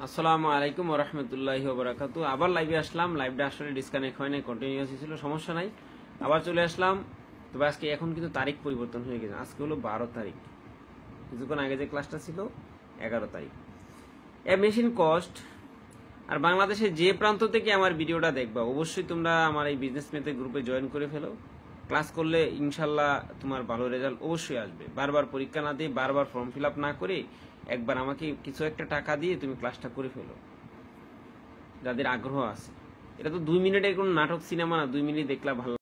আসসালামু আলাইকুম ওয়া রাহমাতুল্লাহি ওয়া বারাকাতুহু। আবার লাইভে আসলাম। লাইভটা আসলে ডিসকানেক্ট হয় নাই, কন্টিনিউয়াস ছিল, সমস্যা নাই, আবার চলে আসলাম। তবে আজকে এখন কিন্তু তারিখ পরিবর্তন হয়ে গেছে, আজকে হলো 12 তারিখ, কিছুক্ষণ আগে যে ক্লাসটা ছিল 11 তারিখ। এ মেশিন কস্ট। আর বাংলাদেশের যে প্রান্ত থেকে আমার ভিডিওটা দেখবা অবশ্যই তোমরা আমার এই বিজনেস মেথড গ্রুপে জয়েন করে ফেলো। ক্লাস করলে ইনশাল্লাহ তোমার ভালো রেজাল্ট অবশ্যই আসবে। বারবার পরীক্ষা না দিয়ে, বারবার ফর্ম ফিল আপ না করে একবার আমাকে কিছু একটা টাকা দিয়ে তুমি ক্লাসটা করে ফেলো, যাদের আগ্রহ আছে। এটা তো 2 মিনিটের কোনো নাটক সিনেমা না, 2 মিনিট দেখলে ভালো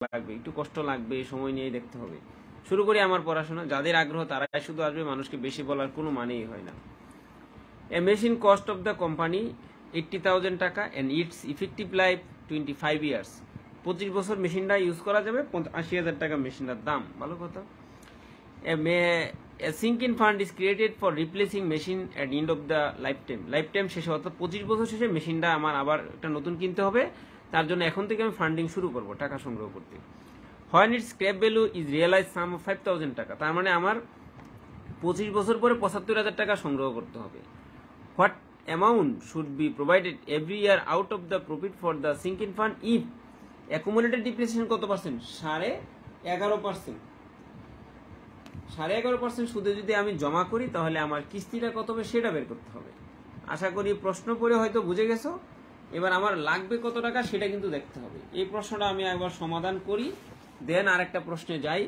লাগবে, একটু কষ্ট লাগবে, সময় নিয়ে দেখতে হবে। শুরু করি আমার পড়াশোনা। যাদের আগ্রহ তারাই শুধু আসবে, মানুষকে বেশি বলার কোনো মানেই হয় না। A machine cost of the company 80,000 টাকা and it's effective life 25 years. 25 বছর মেশিনটা ইউজ করা যাবে। 80,000 টাকা মেশিনটার দাম, ভালো কথা। A sinking fund is created for replacing machine at end of the lifetime শেষে, অর্থাৎ 25 বছর শেষে মেশিনটা আমার আবার একটা নতুন কিনতে হবে, তার জন্য এখন থেকে আমি ফান্ডিং শুরু করব টাকা সংগ্রহ করতে। When its scrap value is realized sum of 5,000 টাকা, তার মানে আমার 25 বছর পরে 75,000 টাকা সংগ্রহ করতে হবে। What amount should be provided every year out of the profit for the sinking fund if accumulated depreciation কত পার্সেন্ট? 11.5%। 11.5% সুদে যদি আমি জমা করি তাহলে আমার কিস্তিটা কত হবে সেটা বের করতে হবে। আশা করি প্রশ্ন পড়ে হয়তো বুঝে গেছো। এবার আমার লাগবে কত টাকা সেটা কিন্তু দেখতে হবে। এই প্রশ্নটা আমি একবার সমাধান করি, দেন আরেকটা প্রশ্নে যাই।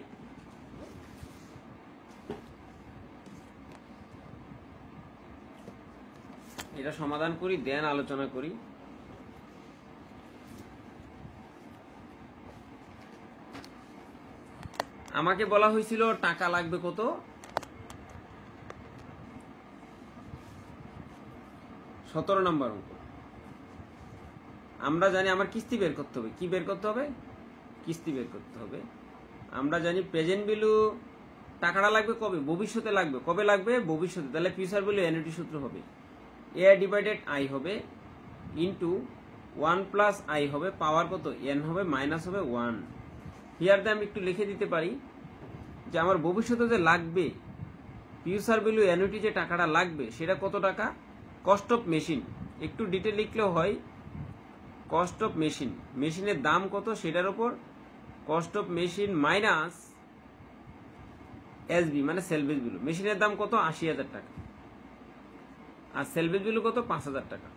এটা সমাধান করি, দেন আলোচনা করি। আমাকে বলা হয়েছিল টাকা লাগবে কত? 17 নম্বর অঙ্ক। আমরা জানি আমার কিস্তি বের করতে হবে। কি বের করতে হবে? কিস্তি বের করতে হবে। আমরা জানি প্রেজেন্ট ভ্যালু টাকাটা লাগবে কবে? ভবিষ্যতে লাগবে। কবে লাগবে? ভবিষ্যতে। তাহলে ফিউচার ভ্যালু অ্যানুইটি সূত্র হবে এ ডিভাইডেড আই হবে ইন্টু 1 প্লাস আই হবে, পাওয়ার কত? এন হবে, মাইনাস হবে 1। হিয়ার দিয়ে আমি একটু লিখে দিতে পারি যে আমার ভবিষ্যতে যে লাগবে ফিউচার ভ্যালু অ্যানুইটি যে টাকাটা লাগবে সেটা কত টাকা? Cost of machine. একটু ডিটেল লিখলেও হয়। কস্ট অফ মেশিন, মেশিনের দাম কত সেটার উপর cost of machine minus SB মানে সেলভেজ ভ্যালু। মেশিনের দাম কত? 80,000 টাকা। আর সেলভেজ ভ্যালু কত? 5,000 টাকা।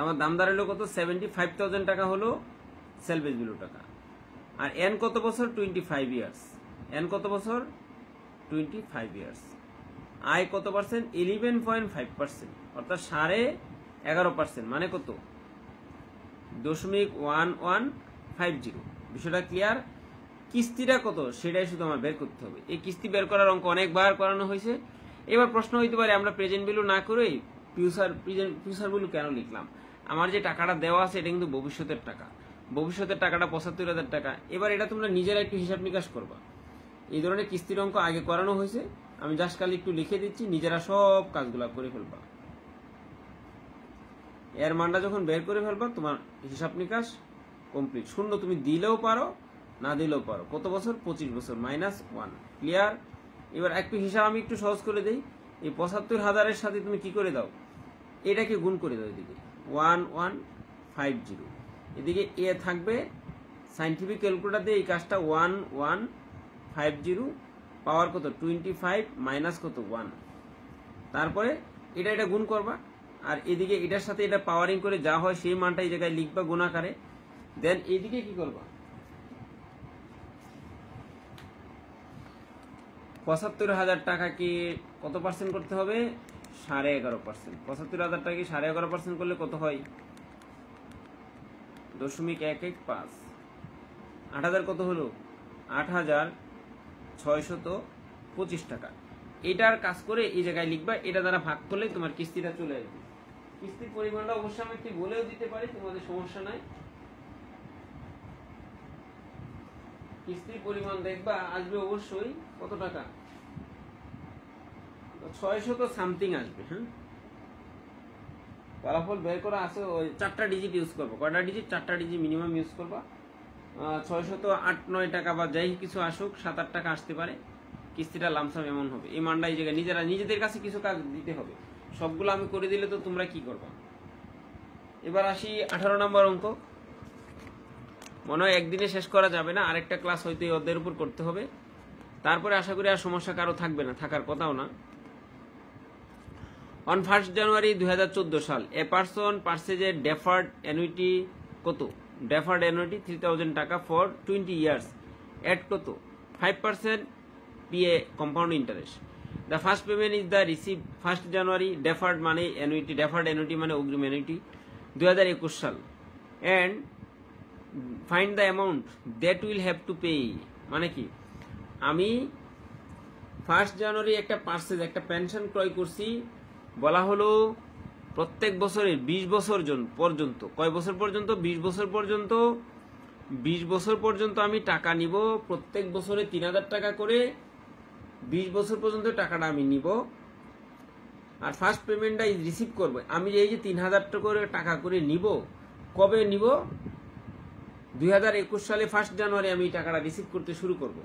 আমার দাম দাঁড়ালো কত? 75,000 টাকা হলো সেলভেজ ভ্যালু টাকা। আর এন কত বছর? 25 ইয়ার্স। এন কত বছর? 25 ইয়ার্স। আয় কত পার্সেন্ট? 11.5%, অর্থাৎ 11.5%, মানে কত? 0.1150। বিষয়টা ক্লিয়ার? কিস্তিটা কত সেটাই শুধু আমার বের করতে হবে। এই কিস্তি বের করার অঙ্ক অনেকবার করানো হয়েছে। এবার প্রশ্ন হইতে পারে আমরা প্রেজেন্ট ভ্যালু না করে ফিউচার ভ্যালু কেন লিখলাম? আমার যে টাকাটা দেওয়া আছে এটা কিন্তু ভবিষ্যতের টাকা। ভবিষ্যতের টাকাটা 75,000 টাকা। এবার এটা তোমরা নিজেরা একটু হিসাব নিকাশ করবা। এই ধরনের কিস্তির অঙ্ক আগে করানো হয়েছে, আমি জাস্ট খালি একটু লিখে দিচ্ছি, নিজেরা সব কাজগুলা করে ফেলবা। এর মানটা যখন বের করে ফেলবা তোমার হিসাব নিকাশ কমপ্লিট। শূন্য তুমি দিলেও পারো, না দিলেও পারো। কত বছর? 25 বছর, -1। ক্লিয়ার? এবার একটু হিসাব আমি একটু সহজ করে দেই। এই 75,000-এর সাথে তুমি কি করে দাও? এটাকে গুণ করে দাও। এদিকে 1150, এদিকে এ থাকবে। সাইন্টিফিক ক্যালকুলেটর দিয়ে এই কাজটা 1150, পাওয়ার কত? 25 মাইনাস কত? 1। তারপরে এটা গুণ করবা, আর এদিকে এটার সাথে এটা পাওয়ারিং করে যা হয় সেই মানটা এই জায়গায় লিখবা গুণাকারে। দেন এইদিকে কি করবা? 75,000 টাকাকে কত পার্সেন্ট করতে হবে? 11.5%। 75,000 টাকাকে 11.5% করলে কত হয়? 0.115। 8,000 কত হলো? 8,625 টাকা। এটার কাজ করে এই জায়গায় লিখবা, এটা দ্বারা ভাগ করলে তোমার কিস্তিটা চলে আসবে। কিস্তির পরিমাণটা অবশ্যই আমি একটু বলেও দিতে পারি, তোমাদের সমস্যা নাই। কিস্তির পরিমাণ দেখবা আসবে অবশ্যই কত টাকা? 600 সামথিং আসবে। হ্যাঁ, ফলাফল বের করা আছে। ওই 4টা ডিজিট ইউজ করবো। কয়টা ডিজিট? 4টা ডিজিট মিনিমাম ইউজ করবা। 608-9 টাকা বা যাই কিছু আসুক, 7-8 টাকা আসতে পারে। কিস্তিটা লামসাম এমন হবে, এই মানটা এই জায়গায় নিজেদের কাছে কিছু কাজ দিতে হবে। সবগুলো আমি করে দিলে তো তোমরা কি করবা। এবার আসি 18 নম্বর অঙ্ক। মনে হয় একদিনে শেষ করা যাবে না, আরেকটা ক্লাস হয়তো এই অধ্যায়ের উপর করতে হবে, তারপরে আশা করি আর সমস্যা কারো থাকবে না, থাকার কথাও না। অন 1 জানুয়ারি 2014 সাল এ পারসন পারচেজের ডেফার্ড অ্যানুইটি কত? ডেফার্ড অ্যানুইটি 3000 টাকা ফর 20 ইয়ার্স এট কত? 5% PA compound interest. The first payment is the receive 1 January. Deferred মানে অ্যানুইটি, ডেফার্ড অ্যানুইটি মানে অগ্রিম অ্যানুইটি 2021 সাল। And find the amount that will have to pay, মানে কি আমি 1 জানুয়ারি একটা পারচেজ, একটা পেনশন ক্রয় করছি, বলা হলো প্রত্যেক বছরের 20 বছর পর্যন্ত, কয় বছর পর্যন্ত? 20 বছর পর্যন্ত। 20 বছর পর্যন্ত আমি টাকা নিব, প্রত্যেক বছরে 3000 টাকা করে 20 বছর পর্যন্ত টাকাটা আমি নিব। আর ফার্স্ট পেমেন্টটা রিসিভ করবো আমি, এই যে 3000 টাকা করে নিব, কবে নিব? 2021 সালে 1 জানুয়ারি আমি টাকাটা রিসিভ করতে শুরু করব।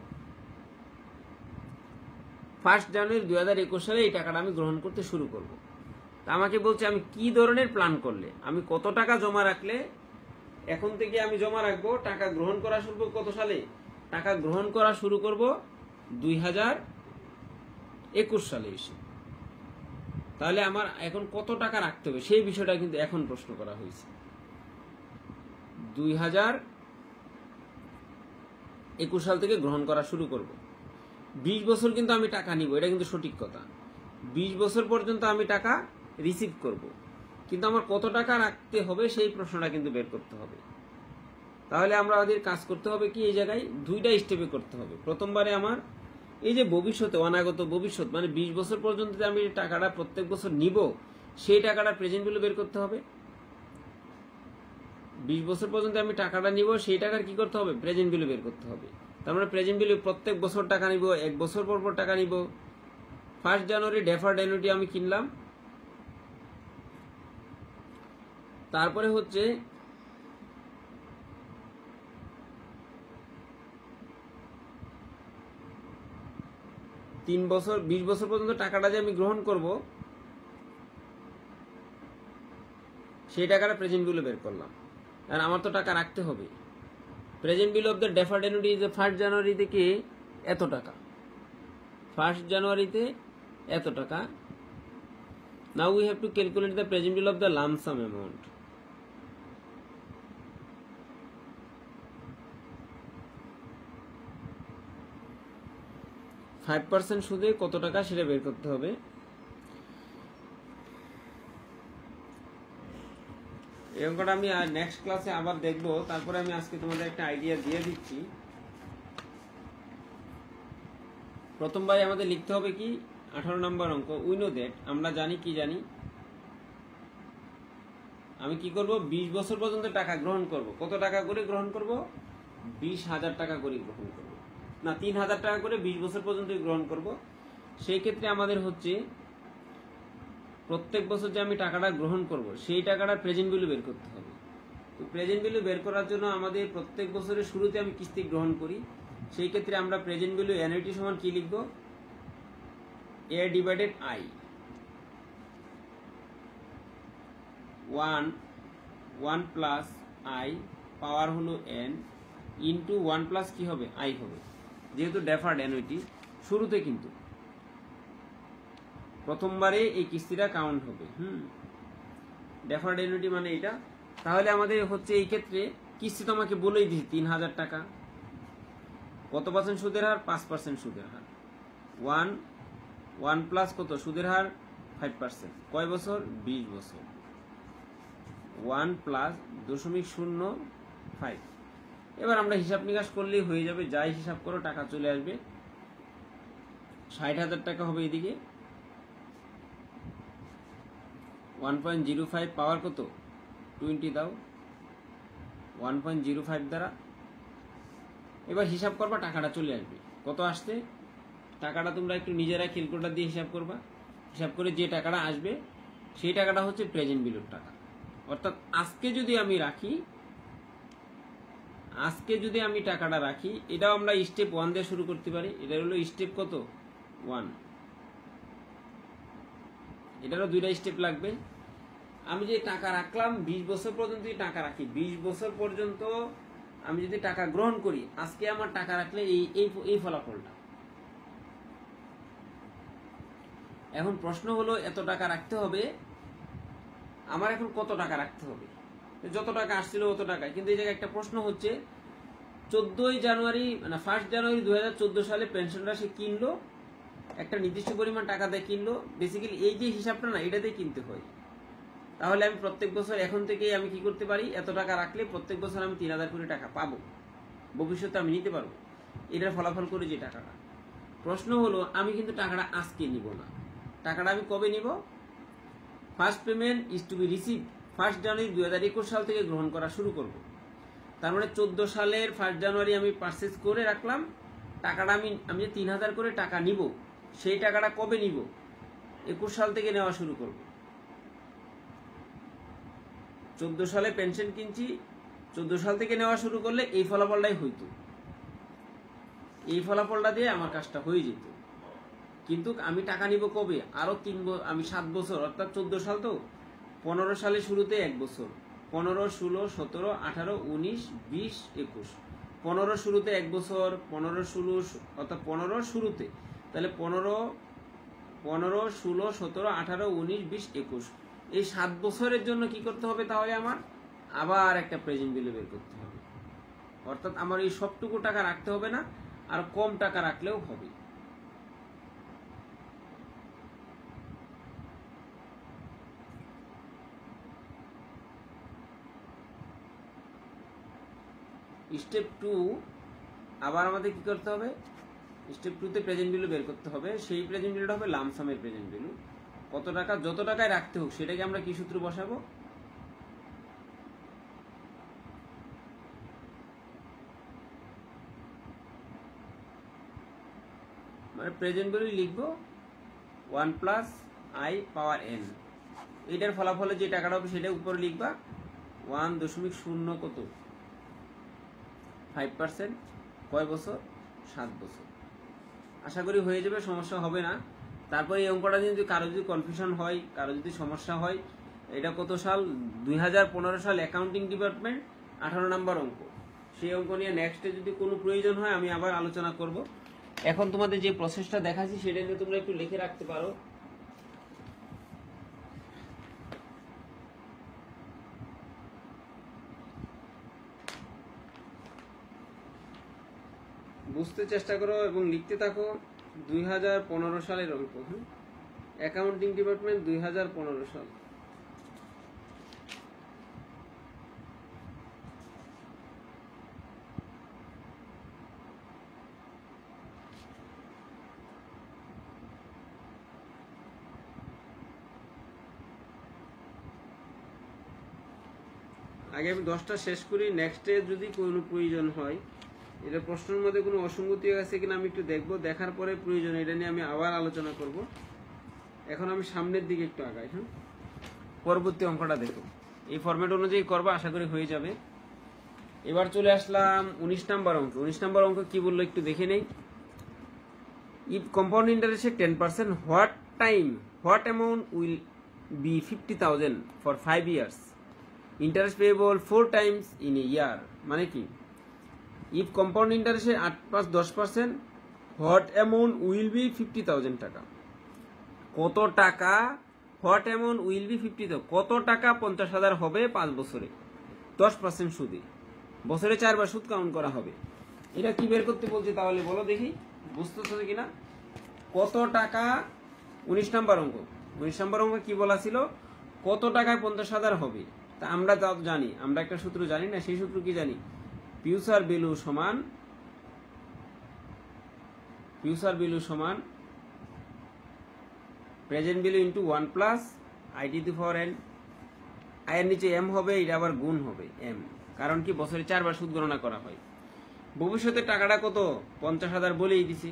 1 জানুয়ারি 2021 সালে এই টাকাটা আমি গ্রহণ করতে শুরু করব। তা আমাকে বলছে আমি কি ধরনের প্ল্যান করলে, আমি কত টাকা জমা রাখলে এখন থেকে আমি জমা রাখবো, টাকা গ্রহণ করা শুরু করবো কত সালে? টাকা গ্রহণ করা শুরু করব 2021 সালে এসে। তাহলে আমার এখন কত টাকা রাখতে হবে সেই বিষয়টা কিন্তু এখন প্রশ্ন করা হয়েছে। 2021 সাল থেকে গ্রহণ করা শুরু করব। 20 বছর কিন্তু আমি টাকা নিব, এটা কিন্তু সঠিক কথা। 20 বছর পর্যন্ত আমি টাকা রিসিভ করব, কিন্তু আমার কত টাকা রাখতে হবে সেই প্রশ্নটা কিন্তু বের করতে হবে। তাহলে আমরা আমাদের কাজ করতে হবে কি, এই জায়গায় দুইটা স্টেপে করতে হবে। প্রথমবারে আমার এই যে ভবিষ্যতে, অনাগত ভবিষ্যৎ মানে 20 বছর পর্যন্ত যে আমি টাকাটা প্রত্যেক বছর নিব, সেই টাকাটা প্রেজেন্ট ভ্যালু বের করতে হবে। 20 বছর পর্যন্ত আমি টাকাটা নিব, সেই টাকার কি করতে হবে? প্রেজেন্ট ভ্যালু বের করতে হবে। তার মানে প্রেজেন্ট ভ্যালু প্রত্যেক বছর টাকা নিব, 1 বছর পর পর টাকা নিব। 1 জানুয়ারি ডেফার্ড অ্যানুইটি আমি কিনলাম, তারপরে হচ্ছে 3 বছর, 20 বছর পর্যন্ত টাকাটা যে আমি গ্রহণ করব, সেই টাকাটা প্রেজেন্ট ভ্যালু বের করলাম। আর আমার তো টাকা রাখতে হবে। Present value of the deferred annuity is 1 জানুয়ারি থেকে এত টাকা, 1 জানুয়ারিতে এত টাকা। Now we have to calculate the present value of the lump some amount. %5 সুদে কত টাকা সেটা বের করতে হবে। এই অঙ্কটা আমি নেক্সট ক্লাসে আবার দেখব, তারপরে আমি আজকে তোমাদের একটা আইডিয়া দিয়ে দিচ্ছি। প্রথমবারে আমাদের লিখতে হবে কি 18 নম্বর অঙ্ক। উই নো দ্যাট, আমরা জানি, কি জানি, আমি কি করব? 20 বছর পর্যন্ত টাকা গ্রহণ করব। কত টাকা করে গ্রহণ করব? 20,000 টাকা করে গ্রহণ করব, না 3000 টাকা করে 20 বছর পর্যন্ত গ্রহণ করব। সেই ক্ষেত্রে আমাদের হচ্ছে প্রত্যেক বছর যে আমি টাকাটা গ্রহণ করব, সেই টাকাটা প্রেজেন্ট ভ্যালু বের করতে হবে। তো প্রেজেন্ট ভ্যালু বের করার জন্য আমাদের প্রত্যেক বছরের শুরুতে আমি কিস্তি গ্রহণ করি, সেই ক্ষেত্রে আমরা প্রেজেন্ট ভ্যালু অ্যানুইটি সমান কি লিখব? A divided I, 1 plus I পাওয়ার হলো n ইন্টু 1 প্লাস কি হবে? I হবে, যেহেতু ডেফার্ড অ্যানুইটি শুরুতে, কিন্তু প্রথমবারে এই কিস্তিটা কাউন্ট হবে। ডেফার্ড অ্যানুইটি মানে এটা। তাহলে আমাদের হচ্ছে এই ক্ষেত্রে কিস্তি তো আমাকে বলেই দিয়েছে 3000 টাকা। কত পার্সেন্ট সুদের হার? 5% সুদের হার। 1 প্লাস কত সুদের হার? 5%। কয় বছর? 20 বছর। 1 প্লাস 0.05। এবার আমরা হিসাব নিকাশ করলেই হয়ে যাবে, যাই হিসাব করো টাকা চলে আসবে। 60,000 টাকা হবে এদিকে। 1.05 পাওয়ার কত? 20 দাও, 1.05 দ্বারা এবার হিসাব করবা, টাকাটা চলে আসবে। কত আসছে টাকাটা? তোমরা একটু নিজেরা ক্যালকুলেটর দিয়ে হিসাব করবা। হিসাব করে যে টাকাটা আসবে, সেই টাকাটা হচ্ছে প্রেজেন্ট ভ্যালুর টাকা। অর্থাৎ আজকে যদি আমি টাকাটা রাখি, এটাও আমরা স্টেপ 1 দিয়ে শুরু করতে পারি। এটা হলো স্টেপ কত? 1। এটারও 2টা স্টেপ লাগবে। আমি যে টাকা রাখলাম 20 বছর পর্যন্ত টাকা রাখি, 20 বছর পর্যন্ত আমি যদি টাকা গ্রহণ করি, আজকে আমার টাকা রাখলে এই ফলাফলটা। এখন প্রশ্ন হলো এত টাকা রাখতে হবে, আমার এখন কত টাকা রাখতে হবে? যত টাকা আসছিল অত টাকা। কিন্তু এই জায়গায় একটা প্রশ্ন হচ্ছে 1 জানুয়ারি 2014 সালে পেনশনটা সে কিনলো, একটা নির্দিষ্ট পরিমাণ টাকা দিয়ে কিনলো। বেসিক্যালি এই যে হিসাবটা না, এটা দিয়ে কিনতে হয়। তাহলে আমি প্রত্যেক বছর এখন থেকে আমি কি করতে পারি, এত টাকা রাখলে প্রত্যেক বছর আমি 3000 করে টাকা পাবো, ভবিষ্যতে আমি নিতে পারবো। এটার ফলাফল করে যে টাকাটা। প্রশ্ন হলো আমি কিন্তু টাকাটা আজকে নিব না, টাকাটা আমি কবে নিব? First payment is to be receive 1 January 2021 সাল থেকে গ্রহণ করা শুরু করব। তার মানে 14 সালের 1 জানুয়ারি আমি পারচেজ করে রাখলাম টাকাটা। আমি যে 3000 করে টাকা নিব, সেই টাকাটা কবে নিব? 21 সাল থেকে নেওয়া শুরু করব। 14 সালে পেনশন কিনছি, 14 সাল থেকে নেওয়া শুরু করলে এই ফলাফলটাই হইতো, এই ফলাফলটা দিয়ে আমার কাজটা হয়ে যেত। কিন্তু আমি টাকা নিব কবে? আরো আমি 7 বছর, অর্থাৎ 14 সাল তো 15 সালে শুরুতে 1 বছর, 15, 16, 17, 18, 19, 20, 21। 15 শুরুতে 1 বছর, 15, 16 অর্থাৎ 15 শুরুতে, তাহলে 15, 16, 17, 18, 19, 20, 21। এই 7 বছরের জন্য কি করতে হবে তাহলে? আমার আবার একটা প্রেজেন্ট ভ্যালু বের করতে হবে। অর্থাৎ আমার এই সবটুকু টাকা রাখতে হবে না, আর কম টাকা রাখলেও হবে। স্টেপ 2 আবার আমাদের কি করতে হবে? স্টেপ 2 তে প্রেজেন্ট ভ্যালু বের করতে হবে। সেই প্রেজেন্ট ভ্যালুটা হবে লামসামের প্রেজেন্ট ভ্যালু। কত টাকা, যত টাকায় রাখতে হোক, সেটাকে আমরা কি সূত্র বসাবো? মানে প্রেজেন্ট ভ্যালু লিখবো 1 প্লাস আই পাওয়ার এন। এটার ফলাফলে যে টাকাটা হবে সেটা উপরে লিখবা 1.0 কত 5%। কয় বছর? 7 বছর। আশা করি হয়ে যাবে, সমস্যা হবে না। তারপরে এই অঙ্কটা যদি কারো যদি কনফিউশন হয়, কারো যদি সমস্যা হয়, এটা কত সাল? 2015 সাল অ্যাকাউন্টিং ডিপার্টমেন্ট 18 নম্বর অঙ্ক। সেই অঙ্ক নিয়ে নেক্সটে যদি কোনো প্রয়োজন হয় আমি আবার আলোচনা করব। এখন তোমাদের যে প্রসেসটা দেখাচ্ছি সেটা নিয়ে তোমরা একটু লিখে রাখতে পারো। বুঝতে চেষ্টা করো এবং লিখতে থাকো। 2015 সালের অঙ্ক, অ্যাকাউন্টিং ডিপার্টমেন্ট 2015 সাল। আগে আমি 10টা শেষ করি, নেক্সটে যদি কোনো প্রয়োজন হয়, এটা প্রশ্নের মধ্যে কোনো অসঙ্গতি আছে কিনা আমি একটু দেখবো, দেখার পরে প্রয়োজন এটা নিয়ে আমি আবার আলোচনা করব। এখন আমি সামনের দিকে একটু আগাই। হ্যাঁ, পরবর্তী অঙ্কটা দেখো, এই ফরম্যাট অনুযায়ী করবো, আশা করি হয়ে যাবে। এবার চলে আসলাম 19 নম্বর অঙ্ক। 19 নম্বর অঙ্ক কি বললো একটু দেখে নেই। If compound interest 10%, what amount will be 50,000 for 5 years? Interest payable 4 times in a year. মানে কি? ইফ কম্পাউন্ড ইন্টারেস্টে 8, 5, 10%, হোয়াট অ্যামাউন্ট উইল বি 50,000 টাকা। কত টাকা? হোয়াট অ্যামাউন্ট উইল বি 50,000, কত টাকা 50,000 হবে 5 বছরে 10% সুদে, বছরে 4 বার সুদ কাউন্ট করা হবে। এটা কি বের করতে বলছে তাহলে বলো দেখি, বুঝতেছো কিনা? কত টাকা? 19 নম্বর অঙ্ক। 19 নম্বর অঙ্ক কি বলা ছিল? কত টাকায় 50,000 হবে? তা আমরা যা জানি, আমরা একটা সূত্র জানি না, সেই সূত্র কি জানি? ফিউচার ভ্যালু সমান present value into 1 plus IT to power n. আয়ের নিচে এম হবে, এটা আবার গুণ হবে এম, কারণ কি বছরে 4 বার সুদ গণনা করা হয়। ভবিষ্যতে টাকাটা কত? 50,000 বলেই দিছি।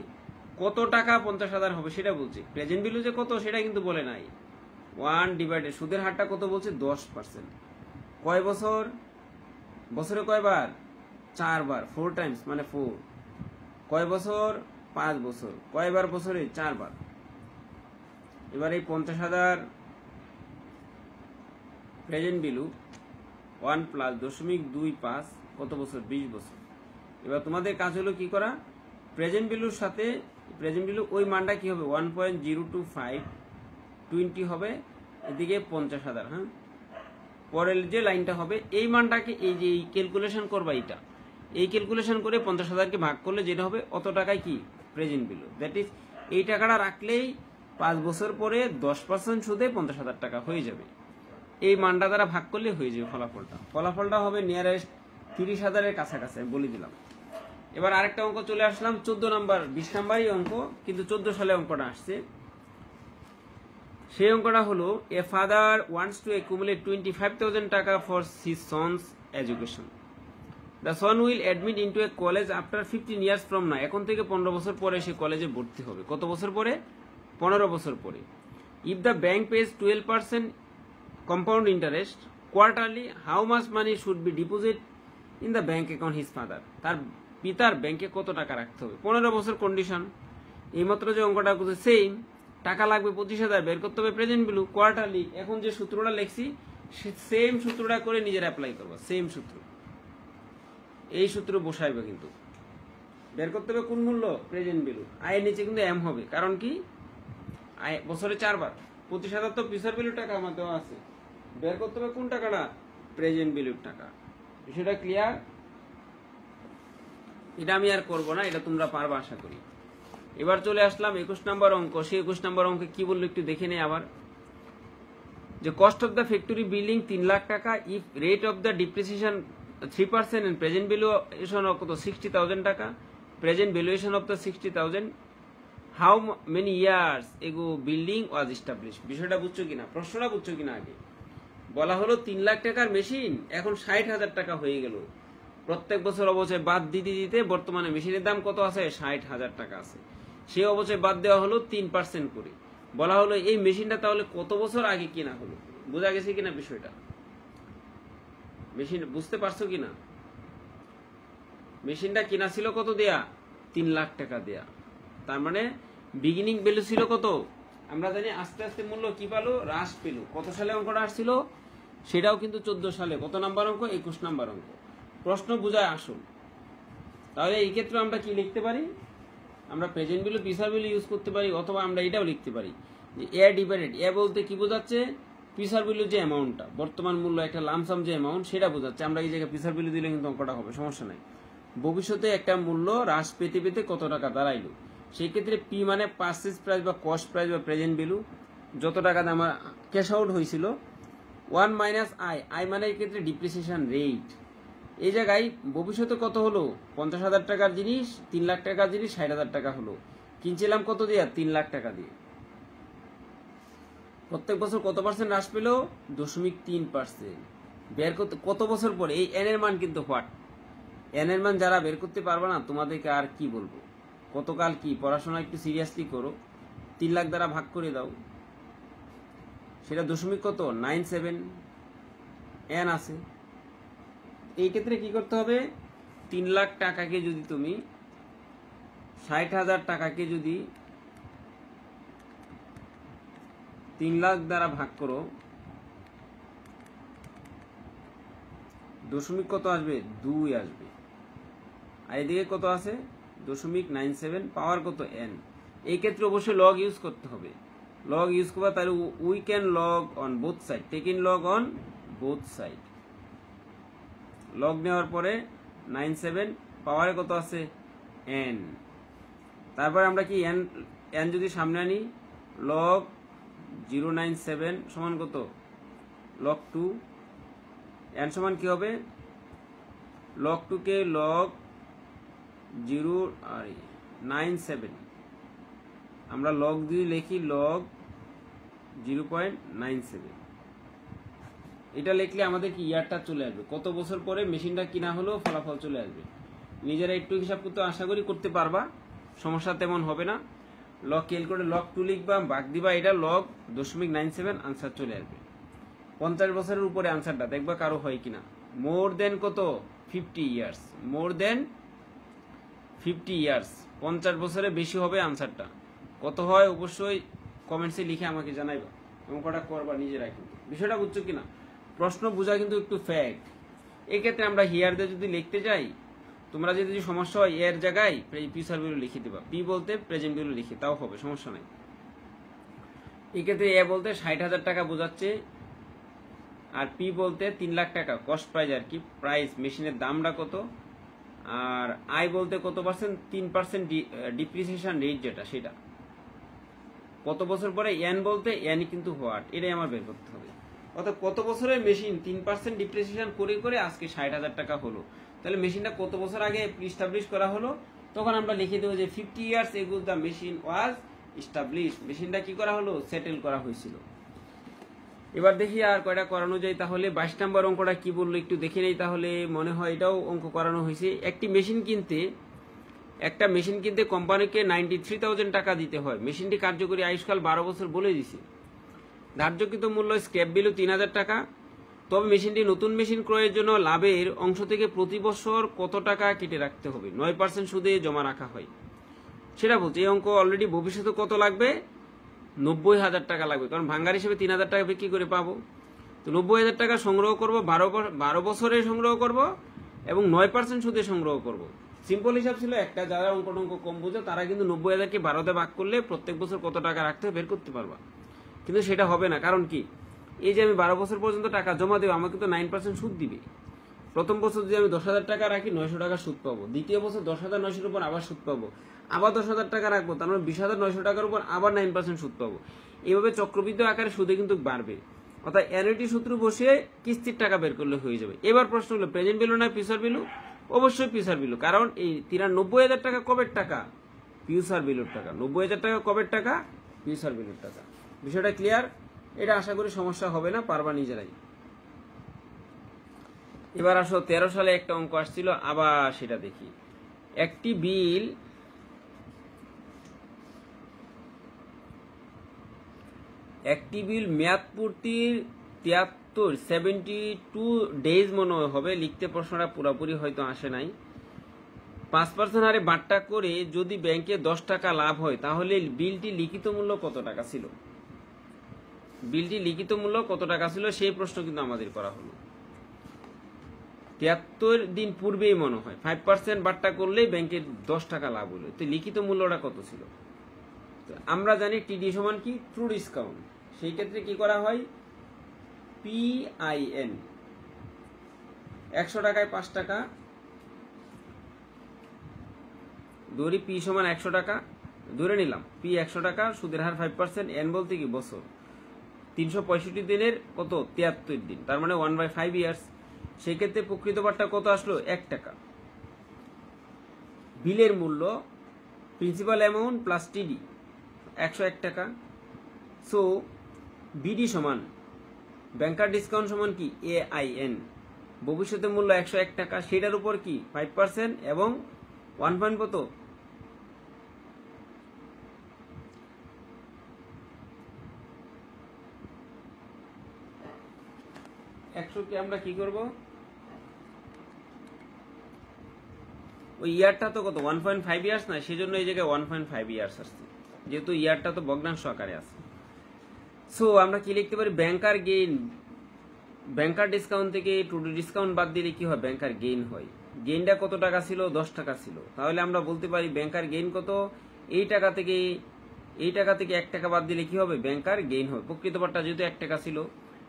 কত টাকা 50,000 হবে সেটা বলছে, প্রেজেন্ট ভ্যালু যে কত সেটা কিন্তু বলে নাই। 1 ডিভাইডেড সুদের হারটা কত বলছে? 10%। কয় বছর? বছরে কয়বার? 4 বার, 4 টাইমস মানে 4। কয় বছর? 5 বছর, কয়বার বছরে? 4 বার। এবার এই 50,000 প্রেজেন্ট ভ্যালু 1 প্লাস 0.25 কত বছর? 20 বছর। এবার তোমাদের কাজ হলো কি করা, প্রেজেন্ট ভ্যালুর সাথে প্রেজেন্ট ভ্যালু ওই মানটা কি হবে 1.025 20 হবে, এদিকে 50,000। হ্যাঁ, পরের যে লাইনটা হবে এই মানটাকে এই যে ক্যালকুলেশন করবা, এই ক্যালকুলেশন করে 50,000কে ভাগ করলে যেটা হবে অত টাকায় কি প্রেজেন্ট ভ্যালু, দ্যাট ইজ এই টাকাটা রাখলেই 5 বছর পরে 10% সুদে 50,000 টাকা হয়ে যাবে। এই মানটা দ্বারা ভাগ করলে হয়ে যাবে ফলাফলটা হবে নিয়ারেস্ট 30,000-এর কাছাকাছি, আমি বলে দিলাম। এবার আরেকটা অঙ্ক চলে আসলাম 14 নাম্বার, 20 নাম্বারই অঙ্ক, কিন্তু 14 সালে অঙ্কটা আসছে। সেই অঙ্কটা হলো a father wants to accumulate 25,000 টাকা for his sons education. The son will admit into a college after 15 years from now. এখন থেকে 15 বছর পরে সে কলেজে ভর্তি হবে। কত বছর পরে? 15 বছর পরে। If the bank page 12% compound interest quarterly, how much money should be deposit in the bank account his father. তার পিতার ব্যাংকে কত টাকা রাখতে হবে? 15 বছর কন্ডিশন। এইমাত্র যে অঙ্কটা করছে সেম, টাকা লাগবে 25,000, বের করতে হবে প্রেজেন্ট ভ্যালু কোয়ার্টারলি। এখন যে সূত্রটা লিখছি সেম সূত্রটা করে নিজের অ্যাপ্লাই করবো, সেম সূত্র, এই সূত্র বসাইবে। কিন্তু বের করতে হবে কোন মূল্য? Present value. আয়ের নিচে কিন্তু এম হবে, কারণ কি আয় বছরে 4 বার। 25,000 তো ফিউচার ভ্যালু টাকা আমার দেওয়া আছে, বের করতে হবে কোন টাকাটা? প্রেজেন্ট ভ্যালুর টাকা। বিষয়টা ক্লিয়ার? এটা আমি আর করবো না, এটা তোমরা পারবা আশা করি। এবার চলে আসলাম 21 নম্বর অঙ্ক। সেই 21 নম্বর অঙ্কে কি বললো একটু দেখে নেই আবার, যে cost of the factory building 3 lakh টাকা, if rate of the depreciation 3% and present valuation of কত 60,000 টাকা, present valuation of the 60,000, how many years ago building was establish. বিষয়টা বুঝছো কিনা, প্রশ্নটা বুঝছো কিনা? আগে বলা হলো 3 লাখ টাকার মেশিন এখন 60,000 টাকা হয়ে গেল। প্রত্যেক বছর অবশ্যই বাদ দিতে দিতে বর্তমানে মেশিনের দাম কত আছে? 60,000 টাকা আছে। সে অবশ্যই বাদ দেওয়া হলো 3% করে। বলা হলো এই মেশিনটা তাহলে কত বছর আগে কিনা হলো। বোঝা গেছে কিনা বিষয়টা? মেশিন বুঝতে পারছো কিনা? মেশিনটা কিনা ছিল কত দেয়া? 3 লাখ টাকা দেয়া। তার মানে বিগিনিং ভ্যালু ছিল কত? আমরা জানি আস্তে আস্তে মূল্য কি পেলো? হ্রাস পেল। কত সালে অঙ্কটা আসছিল? সেটাও কিন্তু 14 সালে। কত নাম্বার অঙ্ক? 21 নাম্বার অঙ্ক। প্রশ্ন বুঝায় আসল। তাহলে এই ক্ষেত্রে আমরা কি লিখতে পারি? আমরা present value future value use করতে পারি, অথবা আমরা এটাও লিখতে পারি যে এ ডিভাইডেড, এ বলতে কি বোঝাচ্ছে? ফিউচার ভ্যালু যে অ্যামাউন্টটা, বর্তমান মূল্য একটা লামসাম যে অ্যামাউন্ট, সেটা বোঝাচ্ছে। আমরা এই জায়গায় ফিউচার ভ্যালু দিলে কিন্তু অঙ্কটা হবে, সমস্যা নাই। ভবিষ্যতে একটা মূল্য হ্রাস পেতে পেতে কত টাকা দাঁড়াইলো, সেই ক্ষেত্রে পি মানে পারচেজ প্রাইস বা কস্ট প্রাইস বা প্রেজেন্ট ভ্যালু, যত টাকা আমার ক্যাশ আউট হয়েছিল, 1 মাইনাস আই, আই মানে এই ক্ষেত্রে ডিপ্রিসিয়েশন রেট। এই জায়গায় ভবিষ্যতে কত হলো? 50,000 টাকার জিনিস 3 লাখ টাকার জিনিস 60,000 টাকা হলো। কিনছিলাম কত দিয়ে? 3 লাখ টাকা দিয়ে। প্রত্যেক বছর কত পার্সেন্ট হ্রাস পেল? 0.3%। বের করতে কত বছর পরে? এই এন এর মান কিন্তু হোয়াট, এন এর মান যারা বের করতে পারবে না তোমাদেরকে আর কি বলবো। কতকাল কি পড়াশোনা একটু সিরিয়াসলি করো। 3 লাখ দ্বারা ভাগ করে দাও, সেটা কত 97 এন আছে। এই ক্ষেত্রে কি করতে হবে? 3 লাখ টাকাকে যদি তুমি 60,000 টাকাকে যদি 3 লাখ দ্বারা ভাগ করো, কত আসবে? 2 আসবে। আর এদিকে কত আছে? 0.97, পাওয়ার কত? এন। এই ক্ষেত্রে অবশ্যই লগ ইউজ করতে হবে। লগ ইউজ করবা, তাহলে we can log on both side, take in log on both side. Log নেওয়ার পরে 97, পাওয়ারে কত আছে? এন। তারপরে আমরা কি এন, এন যদি সামনে আনি, লগ 0.97 সমান কত? লগ 2। এন সমান কি হবে? লগ 2 কে লগ 0.97 আমরা লগ দিয়ে লিখি, লগ 0.97। এটা লিখলে আমাদের কি ইয়ারটা চলে আসবে, কত বছর পরে মেশিনটা কিনা হলো, ফলাফল চলে আসবে। নিজেরা একটু হিসাব করতে আশা করি করতে পারবা, সমস্যা তেমন হবে না। লগ ক্যালকুলেটর লগ 2 লিখবা, ভাগ দিবা, এটা লগ 0.97, আনসার চলে আসবে। 50 বছরের উপরে আনসারটা দেখবা কারো হয় কিনা। মোর দেন কত? 50 ইয়ার্স, মোর দেন 50 ইয়ার্স। 50 বছরের বেশি হবে আনসারটা। কত হয় অবশ্যই কমেন্টসে লিখে আমাকে জানাইবা, অঙ্কটা করবা নিজেরা। কিন্তু বিষয়টা বুঝছো কিনা, প্রশ্ন বোঝা কিন্তু একটু ফ্যাক্ট। এক্ষেত্রে আমরা হিয়ার দিয়ে যদি লিখতে যাই, তোমরা যদি সমস্যা হয় এর জায়গায় ফিউচার ভ্যালু লিখে দিবা, পি বলতে প্রেজেন্ট ভ্যালু লিখে, তাও হবে, সমস্যা নাই। এক্ষেত্রে এ বলতে 60,000 টাকা বোঝাচ্ছে, আর পি বলতে 3 লাখ টাকা কস্ট প্রাইস আর কি, প্রাইস মেশিনের দামটা কত, আর আই বলতে কত পার্সেন্ট, 3% ডিপ্রিসিয়েশন রেট যেটা সেটা কত বছর পরে। এন বলতে এনই কিন্তু হোয়াট, এটাই আমার বের করতে হবে। অর্থাৎ কত বছরের মেশিন 3% ডিপ্রিসিয়েশন করে করে আজকে 60,000 টাকা হলো, তাহলে মেশিনটা কত বছর আগে ইস্টাবলিশ করা হলো, তখন আমরা লিখে দেবো যে 50 years ago the machine was establish, মেশিনটা কি করা হলো, সেটেল করা হয়েছিল। এবার দেখি আর কয়টা করানো যায়। তাহলে 22 নম্বর অঙ্কটা কি বললো একটু দেখে নেই, তাহলে মনে হয় এটাও অঙ্ক করানো হয়েছে। একটা মেশিন কিনতে কোম্পানিকে 93,000 টাকা দিতে হয়। মেশিনটি কার্যকরী আয়ুষ্কাল 12 বছর বলে দিছে। ধার্যকৃত মূল্য স্ক্র্যাপ ভ্যালু 3,000 টাকা। তবে মেশিনটি নতুন মেশিন ক্রয়ের জন্য লাভের অংশ থেকে প্রতি বছর কত টাকা কেটে রাখতে হবে, 9% সুদে জমা রাখা হয় সেটা বলছে। এই অঙ্ক অলরেডি ভবিষ্যতে কত লাগবে, 90,000 টাকা লাগবে, কারণ ভাঙ্গার হিসেবে 3,000 টাকা বিক্রি করে পাবো। তো 90,000 টাকা সংগ্রহ করব, 12 বছরে সংগ্রহ করব এবং 9% সুদে সংগ্রহ করব। সিম্পল হিসাব ছিল একটা, যারা অঙ্ক কম বোঝে তারা কিন্তু 90,000কে 12তে ভাগ করলে প্রত্যেক বছর কত টাকা রাখতে বের করতে পারবা। কিন্তু সেটা হবে না, কারণ কি, এই যে আমি 12 বছর পর্যন্ত টাকা জমা দেবো, আমাকে তো 9% সুদ দিবে। প্রথম বছর যদি আমি 10,000 টাকা রাখি 900 টাকা সুদ পাবো, দ্বিতীয় বছর 10,900 উপর আবার সুদ পাবো, আবার 10,000 টাকা রাখবো, তার মানে 20,900 টাকার উপর আবার 9% সুদ পাবো। এইভাবে চক্রবৃদ্ধি আকারে সুদে কিন্তু বাড়বে। অর্থাৎ অ্যানুইটি সূত্র বসিয়ে কিস্তির টাকা বের করলে হয়ে যাবে। এবার প্রশ্ন হলো প্রেজেন্ট ভ্যালু না ফিউচার ভ্যালু, অবশ্যই ফিউচার ভ্যালু, কারণ এই 90,000 টাকা কবের টাকা, ফিউচার ভ্যালুর টাকা। 90,000 টাকা কবের টাকা, ফিউচার ভ্যালুর টাকা। বিষয়টা ক্লিয়ার? এটা আশা করি সমস্যা হবে না, পারবা নিজেরাই। এবার আসো 13 সালে একটা অঙ্ক আসছিল, আবার সেটা দেখি। একটি বিল মেয়াদ পূর্তির 72 ডেজ মনে হবে, লিখতে প্রশ্নটা পুরোপুরি হয়তো আসে নাই। 5% হারে বাট্টা করে যদি ব্যাংকে 10 টাকা লাভ হয়, তাহলে বিলটি লিখিত মূল্য কত টাকা ছিল, সেই প্রশ্ন কিন্তু আমাদের করা হলো। 73 দিন পূর্বেই মনে হয় 5% বাট্টা করলেই ব্যাংকের 10 টাকা লাভ হলো, তো লিখিত মূল্যটা কত ছিল। আমরা জানি টিডি সমান কি, ট্রু ডিসকাউন্ট। সেই ক্ষেত্রে কি করা হয়, PIN 100 টাকায় 5 টাকা ধরি, পি সমান 100 টাকা ধরে নিলাম, পি 100 টাকা, সুদের হার 5%, এন বলতে কি বছর, 365 দিনের কত, 73 দিন, তার মানে 1/5 ইয়ার্স। সেই ক্ষেত্রে প্রকৃত বাট্টা কত আসলো, 1 টাকা। বিলের মূল্য প্রিন্সিপাল অ্যামাউন্ট প্লাস টিডি 101 টাকা। সো বিডি সমান ব্যাংকার ডিসকাউন্ট সমান কি, AIN, ভবিষ্যতে মূল্য 101 টাকা, সেটার উপর কি 5% এবং 1 পয়েন্ট কত, 100 কে আমরা কি করব, ওই ইয়ারটা তো কত 1.5 ইয়ার্স না, সেই জন্য এই জায়গায় 1.5 ইয়ার্স আসছে, যেহেতু ইয়ারটা তো ভগ্নাংশ আকারে আছে। সো আমরা কি লিখতে পারি, ব্যাংকার গেইন, ব্যাংকার ডিসকাউন্ট থেকে টুডে ডিসকাউন্ট বাদ দিলে কি হয়, ব্যাংকার গেইন হয়। গেইনটা কত টাকা ছিল, 10 টাকা ছিল, তাহলে আমরা বলতে পারি ব্যাংকার গেইন কত, এই টাকা থেকে 1 টাকা বাদ দিলে কি হবে, ব্যাংকার গেইন হবে। প্রকৃত বাট্টা যেহেতু 1 টাকা ছিল,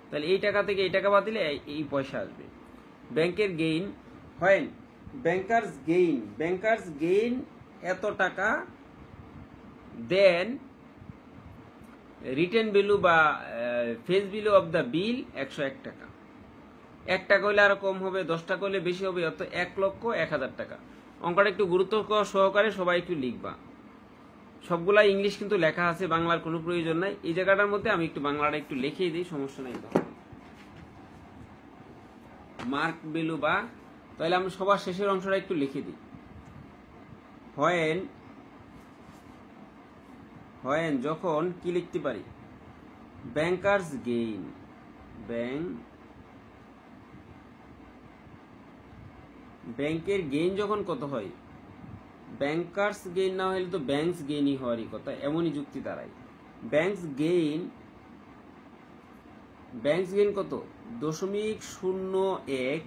তাহলে এই টাকা থেকে এই টাকা বাদ দিলে এই পয়সা আসবে। ব্যাংকের গেইন হয়, ব্যাংকার্স গেইন এত টাকা, দেন রিটেন ভ্যালু বা ফেস ভ্যালু অফ দ্য বিল 101 টাকা। 1 টাকা হলে আরো কম হবে, 10 টাকা হলে বেশি হবে, অর্থাৎ 1,01,000 টাকা। অঙ্কটা একটু গুরুত্ব সহকারে সবাই একটু লিখবা। সবগুলা ইংলিশ কিন্তু লেখা আছে, বাংলার কোনো প্রয়োজন নাই। এই জায়গাটার মধ্যে আমি একটু বাংলাটা একটু লিখেই দিই, সমস্যা নাই। মার্ক ভ্যালু বা, তাহলে আমি সবার শেষের অংশটা একটু লিখে দিই। হয় যখন কি লিখতে পারি, ব্যাংকার্স গেইন, ব্যাংকের গেইন যখন কত হয়, ব্যাংকার্স গেইন না হলে তো ব্যাংকস গেইনই হওয়ারই কথা, এমনই যুক্তি দাঁড়ায়। ব্যাংকস গেইন কত? 0.01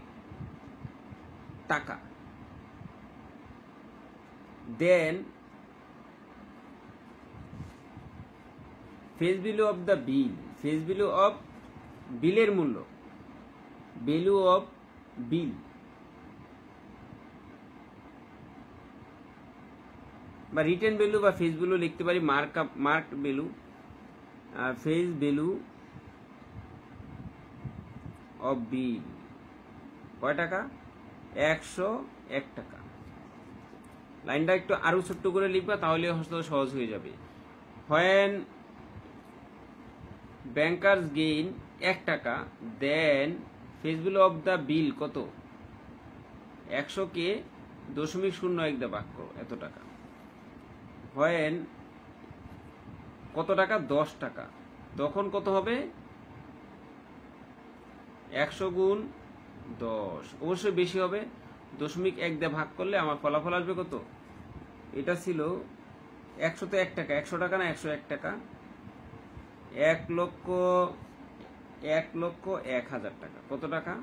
টাকা। Then face value of the bill, face value of বিলের মূল্য, ভ্যালু অফ বিল বা রিটেন ভ্যালু বা ফেস ভ্যালু লিখতে পারি, mark value, face value of bill কয় টাকা? 101 টাকা। লাইনটা একটু আরো ছোট্ট করে লিখবা, তাহলে হয়তো সহজ হয়ে যাবে। হোয়েন ব্যাংকার্স গেইন 1 টাকা, then face value of the bill কত? 100 কে 0.01 দিয়ে ভাগ করো, এত টাকা। হোয়েন কত টাকা? 10 টাকা, তখন কত হবে? 100 গুণ 10, অবশ্যই বেশি হবে। 0.1 দিয়ে ভাগ করলে আমার ফলাফল আসবে কত? এটা ছিল 100 তে 1 টাকা, 100 টাকা না 101 টাকা, 1,01,000 টাকা। কত টাকা?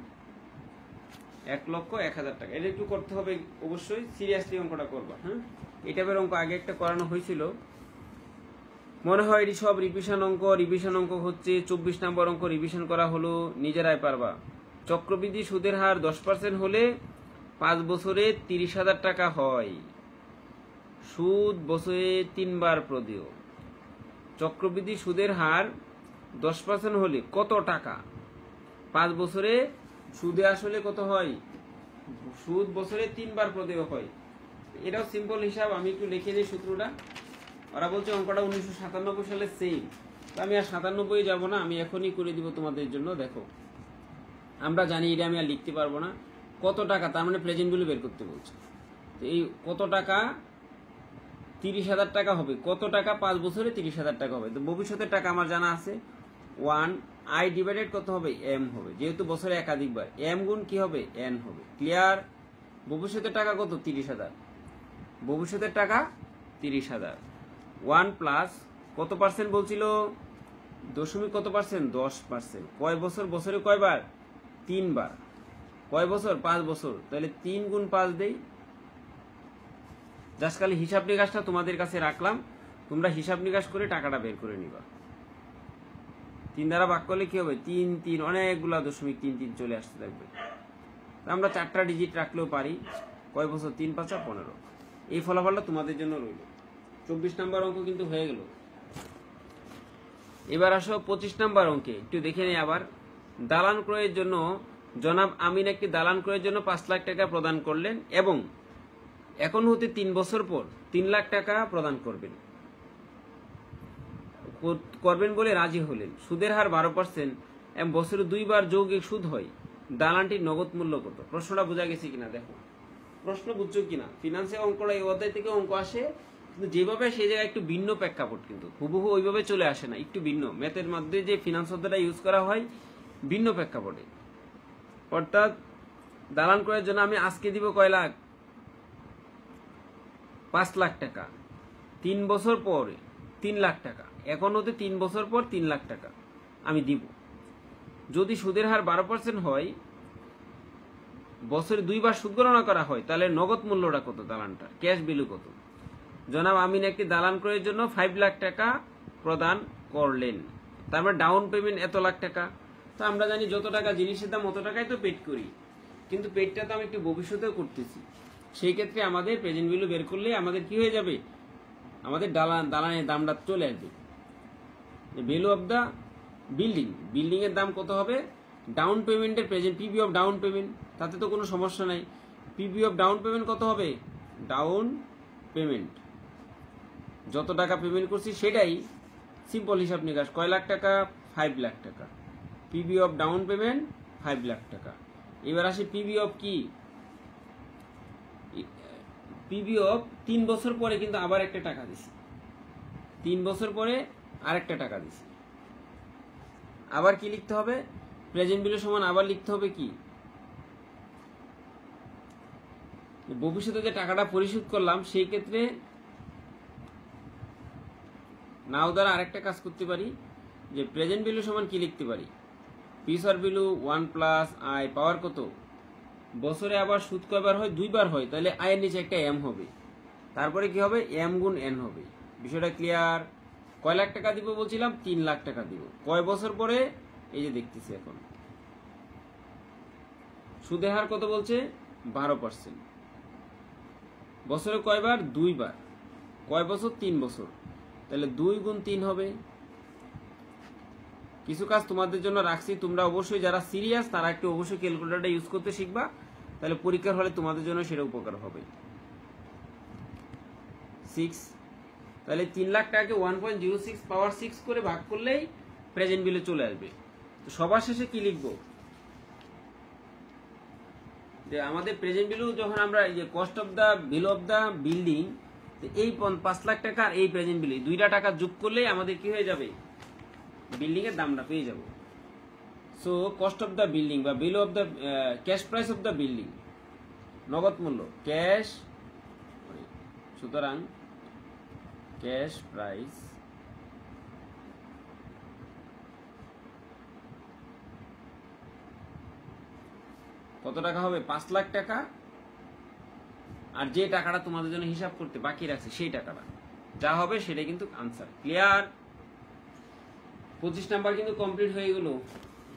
1,01,000 টাকা। এটা একটু করতে হবে, অবশ্যই সিরিয়াসলি অঙ্কটা করবা। হ্যাঁ, এই টাইপের অঙ্ক আগে একটা করানো হয়েছিল, মনে হয় এটি সব রিভিশন অঙ্ক। রিভিশন অঙ্ক হচ্ছে 24 নম্বর অঙ্ক রিভিশন করা হলো, নিজেরাই পারবা। চক্রবৃদ্ধি সুদের হার 10% হলে 5 বছরে 30,000 টাকা হয়। সুদ বছরে 3 বার প্রদেয়। চক্রবৃদ্ধি সুদের হার 10% হলে কত টাকা? 5 বছরে সুদে আসলে কত হয়? সুদ বছরে 3 বার প্রদেয় হয়। এটাও সিম্পল হিসাব, আমি একটু লিখে দিই সূত্রটা। ওরা বলছে অঙ্কটা 1997 সালে সেম, আমি আর 97 যাব না, আমি এখনই করে দিব তোমাদের জন্য। দেখো, আমরা জানি এটা আমি আর লিখতে পারবো না। কত টাকা, তার মানে প্রেজেন্ট ভ্যালু বের করতে বলছে। তো এই কত টাকা? 30,000 টাকা হবে। কত টাকা? 5 বছরে 30,000 টাকা হবে। তো ভবিষ্যতের টাকা আমার জানা আছে, 1i ডিভাইডেড কত হবে? m হবে, যেহেতু বছরে একাধিকবার। m গুণ কি হবে? n হবে। ক্লিয়ার? ভবিষ্যতের টাকা কত? 30,000। ভবিষ্যতের টাকা 30,000। 1 প্লাস কত পার্সেন্ট বলছিল? দশমিক কত পার্সেন্ট? 10%। কয় বছর? বছরে কয়বার? 3 বার। কয় বছর? 5 বছর। তাহলে 3 গুণ 5 দেই। জাস্ট খালি হিসাব নিকাশটা তোমাদের কাছে রাখলাম, তোমরা হিসাব নিকাশ করে টাকাটা বের করে নিবা। 3 দ্বারা ভাগ করলে কি হবে? 3 3, অনেকগুলা 0.33 চলে আসতে থাকবে। আমরা 4টা ডিজিট রাখলেও পারি। কয় বছর? 3 5 15। এই ফলাফলটা তোমাদের জন্য রইল। 24 নম্বর অঙ্ক কিন্তু হয়ে গেল। এবার আসো 25 নম্বর অঙ্কে, একটু দেখে নেই আবার। দালান ক্রয়ের জন্য জনাব আমিন একটি দালান ক্রয়ের জন্য 5 লাখ টাকা প্রদান করলেন এবং এখন হতে 3 বছর পর 3 লাখ টাকা প্রদান করবেন বলে রাজি হলেন। সুদের হার 12% এবং বছরে 2 বার যৌগিক সুদ হয়। দালানটির নগদ মূল্য কত? প্রশ্নটা বোঝা গেছে কিনা দেখো, প্রশ্ন বুঝছো কিনা? ফিনান্সে অঙ্কটা এই অধ্যায় থেকে অঙ্ক আসে, কিন্তু যেভাবে সেই জায়গায় একটু ভিন্ন প্রেক্ষাপট, কিন্তু হুবহু ওইভাবে চলে আসে না, একটু ভিন্ন। ম্যাথের মধ্যে যে ফিনান্স অধ্যায়টা ইউজ করা হয় ভিন্ন প্রেক্ষাপটে। অর্থাৎ দালান করার জন্য আমি আজকে দিব কয় লাখ? 5 লাখ টাকা। 3 বছর পরে 3 লাখ টাকা। এখন হতে 3 বছর পর 3 লাখ টাকা আমি দিব। যদি সুদের হার 12% হয়, বছরে 2 বার সুদ গণনা করা হয়, তাহলে নগদ মূল্যটা কত? দালানটার ক্যাশ ভ্যালু কত? জনাব আমিন একটি দালান ক্রয়ের জন্য 5 লাখ টাকা প্রদান করলেন, তারপর ডাউন পেমেন্ট এত লাখ টাকা। তো আমরা জানি যত টাকা জিনিসের দাম অত টাকাই তো পেড করি, কিন্তু পেডটা তো আমি একটু ভবিষ্যতেও করতেছি। সেই ক্ষেত্রে আমাদের প্রেজেন্ট ভ্যালু বের করলে আমাদের কি হয়ে যাবে? আমাদের দালানের দামটা চলে আসবে। ভ্যালু অফ দ্য বিল্ডিং এর দাম কত হবে? ডাউন পেমেন্টের present PB of down payment, তাতে তো কোনো সমস্যা নাই। পিবি অফ ডাউন পেমেন্ট কত হবে? ডাউন পেমেন্ট যত টাকা পেমেন্ট করছি সেটাই, সিম্পল হিসাব নিকাশ। কয় লাখ টাকা? 5 লাখ টাকা। PB of down payment 5 lakh টাকা। এবার আসে পিবি অফ কি? পিবি অফ 3 বছর পরে কিন্তু আবার একটা টাকা দিছি। 3 বছর পরে আরেকটা টাকা দিছি। আবার কি লিখতে হবে? প্রেজেন্ট ভ্যালু সমান আবার লিখতে হবে কি? ভবিষ্যতে যে টাকাটা পরিশোধ করলাম সেই ক্ষেত্রে নাও দ্বারা আরেকটা কাজ করতে পারি, যে প্রেজেন্ট ভ্যালু সমান কি লিখতে পারি, future value 1 plus I power কত, বছরে আবার সুদ কয়বার হয়, 2বার হয়, তাহলে আয়ের নিচে একটা এম হবে, তারপরে কি হবে, এম গুণ এন হবে। বিষয়টা ক্লিয়ার? কয় লাখ টাকা দিব বলছিলাম, 3 লাখ টাকা দিব। কয় বছর পরে, এই যে দেখতেছি এখন সুদের হার কত বলছে, 12%। বছরে কয়বার, 2বার। কয় বছর, 3 বছর, তাহলে 2 গুণ 3 হবে। কিছু কাজ তোমাদের জন্য রাখছি, তোমরা অবশ্যই যারা সিরিয়াস তারা একটু অবশ্যই ক্যালকুলেটরটা ইউজ করতে শিখবা, তাহলে পরীক্ষার হলে তোমাদের জন্য সেটা উপকার হবে। 6, তাহলে 3 লাখ টাকাকে 1.06 পাওয়ার 6 করে ভাগ করলেই প্রেজেন্ট ভ্যালু চলে আসবে। তো সবার শেষে কি লিখবো, যে আমাদের প্রেজেন্ট ভ্যালু যখন আমরা এই যে cost of the value of the building, এই 5 লাখ টাকা আর এই প্রেজেন্ট ভ্যালু, দুইটা টাকা যোগ করলেই আমাদের কি হয়ে যাবে, বিল্ডিং এর দামটা পেয়ে যাব। So cost of the building বা value of the cash price of the building, নগদ মূল্য ক্যাশ, সুতরাং ক্যাশ প্রাইস কত টাকা হবে, 5 লাখ টাকা, আর যে টাকাটা তোমাদের জন্য হিসাব করতে বাকি রাখছে সেই টাকাটা যা হবে সেটাই কিন্তু আনসার। ক্লিয়ার? 25 নাম্বার কিন্তু কমপ্লিট হয়ে গেল।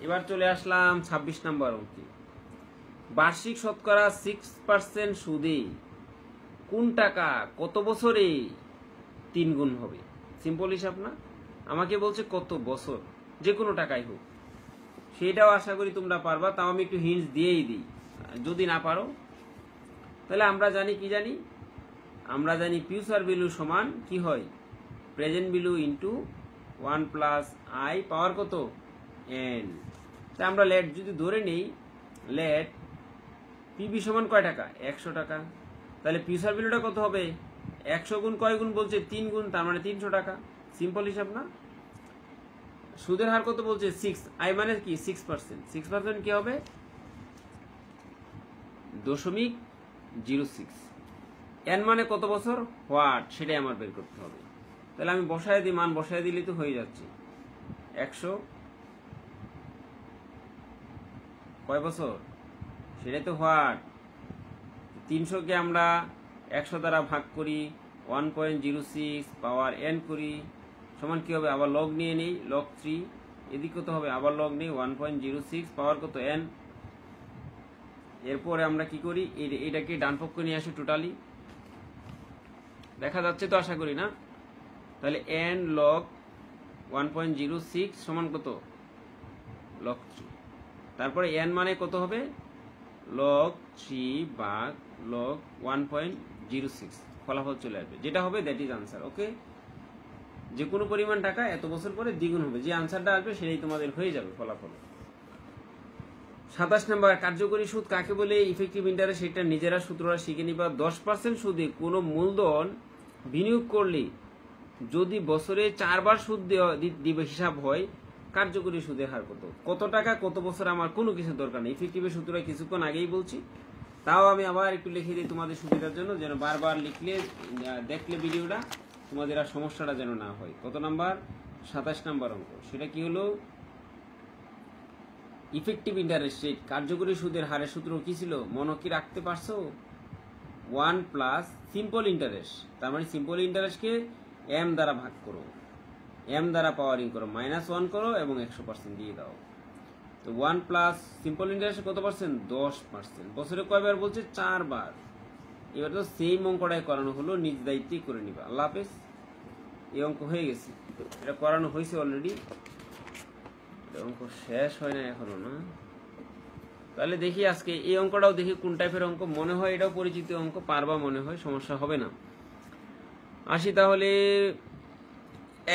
এবার চলে আসলাম 26 নাম্বার অঙ্কে। বার্ষিক শতকরা 6% সুদে কোন টাকা কত বছরে 3 গুণ হবে? সিম্পল হিসাব না? আমাকে বলছে কত বছর, যে কোনো টাকাই হোক, সেটাও আশা করি তোমরা পারবা। তাও আমি একটু হিন্টস দিয়েই দিই, যদি না পারো তাহলে আমরা জানি কি জানি, আমরা জানি ফিউচার ভ্যালু সমান কি হয়, present value into 1 plus I power কত, এন। তাই আমরা লেট যদি ধরে নেই, লেট পিবি সমান কয় টাকা, 100 টাকা, তাহলে ফিউচার ভ্যালুটা কত হবে, 100 গুণ কয় গুণ বলছে, 3 গুণ, তার মানে 300 টাকা। সিম্পল হিসাব না? সুদের হার কত বলছে, 6, আই মানে কি 6%, 6% কি হবে, 0.06। এন মানে কত বছর, হোয়াট, সেটাই আমার বের করতে হবে। তাহলে আমি বসায় দিই, মান বসায় দিলেই তো হয়ে যাচ্ছে। 100 কয় বছর, সেটাই তো হোয়াট। 300 কে আমরা 100 দ্বারা ভাগ করি, 1.06 পাওয়ার এন করি, সমান কি হবে, আবার লগ নিয়ে নেই, লগ 3, এদিক কত হবে, আবার লগ নেই, 1.06 পাওয়ার কত, এন। এরপরে আমরা কি করি, এটাকে ডান পক্ষ নিয়ে আসি, টোটালি দেখা যাচ্ছে তো আশা করি না। তাহলে এন লগ 1.06 সমান কত, লগ 3, তারপরে এন মানে কত হবে, লগ 3 ভাগ লগ 1.06, ফলাফল চলে আসবে, যেটা হবে দ্যাট ইজ আনসার। ওকে, যে কোনো পরিমাণ টাকা এত বছর পরে দ্বিগুণ হবে, যে আনসারটা আসবে সেটাই তোমাদের হয়ে যাবে ফলাফল। 27 নম্বর, কার্যকরী সুদ কাকে বলে, ইফেক্টিভ ইন্টারেস্ট, সেটা নিজেরা সূত্রটা শিখে নিবা। 10% সুদে কোনো মূলধন বিনিয়োগ করলে যদি বছরে 4 বার সুদ দিবে হিসাব হয়, কার্যকরী সুদের হার কত, কত টাকা কত বছর, আমার কোনো কিছু দরকার নেই, ইফেক্টিভের সূত্রটা কিছুক্ষণ আগেই বলছি। তাও আমি আবার একটু লিখে দিই তোমাদের সুবিধার জন্য, যেন বারবার লিখলে দেখলে ভিডিওটা তোমাদের আর সমস্যাটা যেন না হয়। কত নাম্বার, 27 নাম্বার অঙ্ক, সেটা কি হলো, ইফেক্টিভ ইন্টারেস্ট রেট, কার্যকরী সুদের হারের সূত্র কি ছিল, মনে কি রাখতে পারছো, 1 প্লাস সিম্পল ইন্টারেস্ট, তার মানে সিম্পল ইন্টারেস্টকে এম দ্বারা ভাগ করো, এম দ্বারা পাওয়ারিং করো, -1 করো এবং 100% দিয়ে দাও। তো 1 প্লাস সিম্পল ইন্টারেস্ট কত পার্সেন্ট, 10%। বছরে কয়বার বলছে, 4 বার। এবার তো সেই অঙ্কটাই করানো হলো, নিজ দায়িত্বেই করে নিবা। আল্লাহ হাফেজ। এই অঙ্ক হয়ে গেছে, এটা করানো হয়েছে অলরেডি, অঙ্ক শেষ হয় না এখনো না। তাহলে দেখি আজকে এই অঙ্কটাও দেখি কোন টাইপের অঙ্ক, মনে হয় এটাও পরিচিত অঙ্ক, পারবা মনে হয়, সমস্যা হবে না। আসি তাহলে,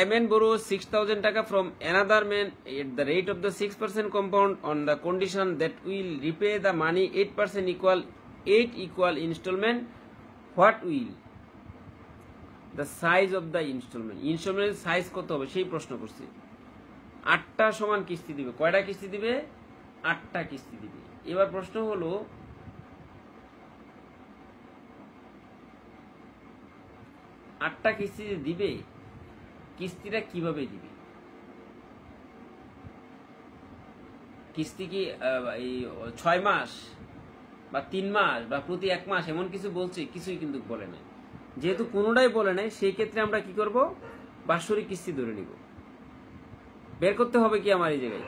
a man borrows 6,000 টাকা from another man at the rate of the 6% compound on the condition that will repay the money 8% equal 8 equal installment. What will the size of the installment, installment size কত হবে সেই প্রশ্ন করছি। 8টা সমান কিস্তি দিবে, কয়টা কিস্তি দিবে, 8টা কিস্তি দিবে। এবার প্রশ্ন হলো 8টা কিস্তি দিবে, কিস্তিটা কিভাবে দিবে? কিস্তি কি এই 6 মাস বা 3 মাস বা প্রতি 1 মাস এমন কিছু বলছে? কিছুই কিন্তু বলে নাই। যেহেতু কোনোটাই বলে নাই, সেই ক্ষেত্রে আমরা কি করব? বাৎসরিক কিস্তি ধরে নিব। বের করতে হবে কি আমার এই জায়গায়?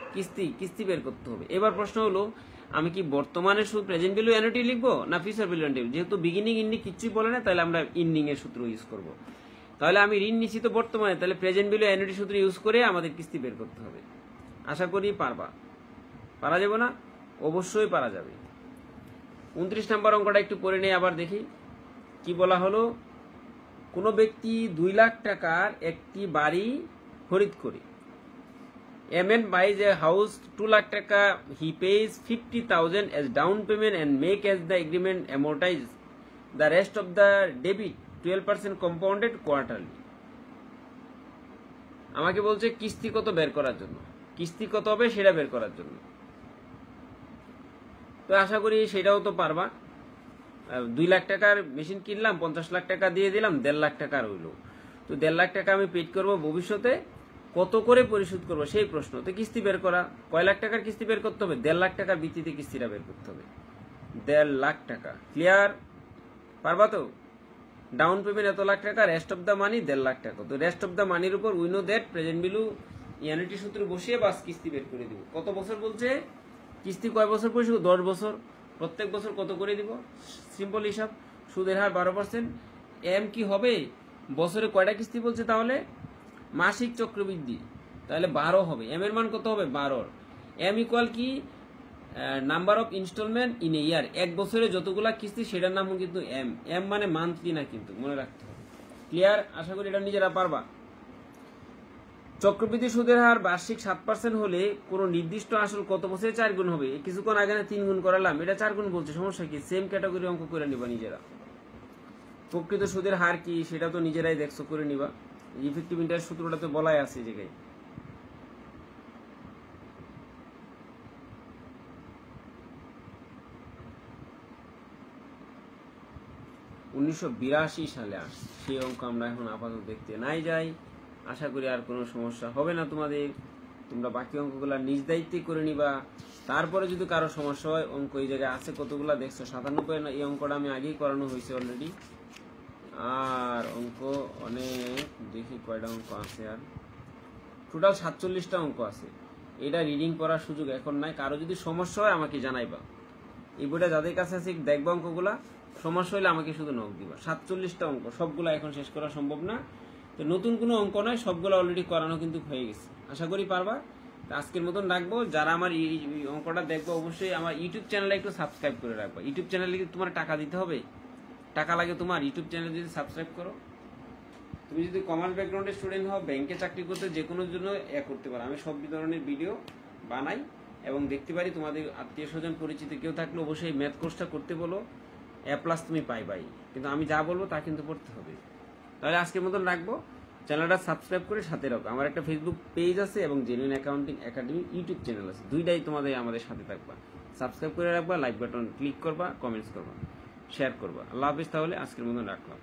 কিস্তি বের করতে হবে। এবার প্রশ্ন হলো, আমি কি বর্তমানের সুদ প্রেজেন্ট ভ্যালু অ্যানুইটি লিখবো না ফিউচার ভ্যালু অ্যানুইটি? যেহেতু বিগিনিং এন্ডিং কিছুই বলে না, তাহলে আমরা এন্ডিং এর সূত্র ইউজ করব। তাহলে আমি ঋণ নিচ্ছি তো বর্তমানে, তাহলে প্রেজেন্ট ভ্যালু অ্যানুইটি সূত্র ইউজ করে আমাদের কিস্তি বের করতে হবে। আশা করি পারবা। পারা যাবে না? অবশ্যই পারা যাবে। 29 নম্বর অঙ্কটা একটু পড়ে নিয়ে আবার দেখি কি বলা হলো। কোনো ব্যক্তি 2 লাখ টাকার একটি বাড়ি খরিদ করে, a man buys a house 2 lakh taka, he pays 50,000 as down payment and make as the agreement amortize the rest of the debit 12% compounded quarterly. আমাকে বলছে কিস্তি কত বের করার জন্য, কিস্তি কত হবে সেটা বের করার জন্য। তো আশা করি সেটাও তো পারবা। 2 লাখ টাকার মেশিন কিনলাম, 50 লাখ টাকা দিয়ে দিলাম, 1.5 লাখ টাকা রইল। তো 1.5 লাখ টাকা আমি পেড করবো, ভবিষ্যতে কত করে পরিশোধ করবো সেই প্রশ্ন। তো কিস্তি বের করা, কয় লাখ টাকার কিস্তি বের করতে হবে? 1.5 লাখ টাকার ভিত্তিতে কিস্তিটা বের করতে হবে। 1.5 লাখ টাকা ক্লিয়ার? পারবা তো? ডাউন পেমেন্ট এত লাখ টাকা, rest of the money 1.5 lakh টাকা। তো রেস্ট অফ দ্য মানির উপর we know that present value annuity সূত্র বসিয়ে বাস কিস্তি বের করে দিব। কত বছর বলছে? কিস্তি কয় বছর পরিশোধ? 10 বছর। প্রত্যেক বছর কত করে দিব? সিম্পল হিসাব, সুদের হার 12%। এম কি হবে? বছরে কয়টা কিস্তি বলছে তাহলে? মাসিক চক্রবৃদ্ধি, তাহলে 12 হবে। এম এর মান কত হবে? 12। এম ইকুয়াল কি? Number of instalment in a year. এক বছরে যতগুলা কিস্তি সেটার নামও কিন্তু এম। এম মানে মান্থলি না, কিন্তু মনে রাখতে হবে। ক্লিয়ার? আশা করি এটা নিজেরা পারবা। চক্রবৃদ্ধি সুদের হার বার্ষিক 7% হলে কোন নির্দিষ্ট আসল কত বছরে 4 গুণ হবে? কিছুক্ষণ আগে না 3 গুণ করালাম, এটা 4 গুণ বলছে, সমস্যা কি? সেম ক্যাটাগরি অঙ্ক করে নিবা নিজেরা। প্রকৃত সুদের হার কি সেটা তো নিজেরাই দেখছো, করে নিবা। ইফেক্টিভ ইন্টারেস্ট সূত্রটা তো বলাই আছে এই জায়গায়। (1982) সালে আসছে সেই অঙ্ক আমরা এখন আপাতত দেখতে নাই যাই। আশা করি আর কোনো সমস্যা হবে না তোমাদের। তোমরা বাকি অঙ্কগুলা নিজ দায়িত্বে করে নিবা। তারপরে যদি কারো সমস্যা হয়, অঙ্ক এই জায়গায় আছে কতগুলা দেখছো, 97 না? এই অঙ্কটা আমি আগেই করানো হয়েছে অলরেডি। আর অঙ্ক অনেক, দেখি কয়টা অঙ্ক আছে, আর টোটাল 47টা অঙ্ক আছে। এটা রিডিং করার সুযোগ এখন নাই। কারো যদি সমস্যা হয় আমাকে জানাইবা। এই বইটা যাদের কাছে আছে দেখবা, অঙ্কগুলা সমস্যা হলে আমাকে শুধু নক দিবা। 47টা অঙ্ক, সবগুলা এখন শেষ করা সম্ভব না। তো নতুন কোনো অঙ্ক নয়, সবগুলো অলরেডি করানো কিন্তু হয়ে গেছে। আশা করি পারবা। আজকের মতন রাখবো। যারা আমার এই অঙ্কটা দেখবো, অবশ্যই আমার ইউটিউব চ্যানেলে একটু সাবস্ক্রাইব করে রাখবা। ইউটিউব চ্যানেলে কি তোমার টাকা দিতে হবে? টাকা লাগে তোমার? ইউটিউব চ্যানেল যদি সাবস্ক্রাইব করো। তুমি যদি কমার্স ব্যাকগ্রাউন্ডের স্টুডেন্ট হও, ব্যাংকে চাকরি করতে, যে কোনো জন্য করতে পারো। আমি সব ধরনের ভিডিও বানাই এবং দেখতে পারি। তোমাদের আত্মীয় স্বজন পরিচিত কেউ থাকলে অবশ্যই ম্যাথ কোর্সটা করতে বলো, A+ তুমি পাইবাই। কিন্তু আমি যা বলবো তা কিন্তু পড়তে হবে। তাহলে আজকের মতন রাখবো। চ্যানেলটা সাবস্ক্রাইব করে সাথে রাখো। আমার একটা ফেসবুক পেজ আছে এবং genuine accounting academy YouTube channel আছে। দুইটাই তোমাদের আমাদের সাথে থাকবা। সাবস্ক্রাইব করে রাখবা, লাইক বাটন ক্লিক করবা, কমেন্টস করবা, শেয়ার করবা। আল্লাহ হাফিজ। তাহলে আজকের মতন রাখলাম।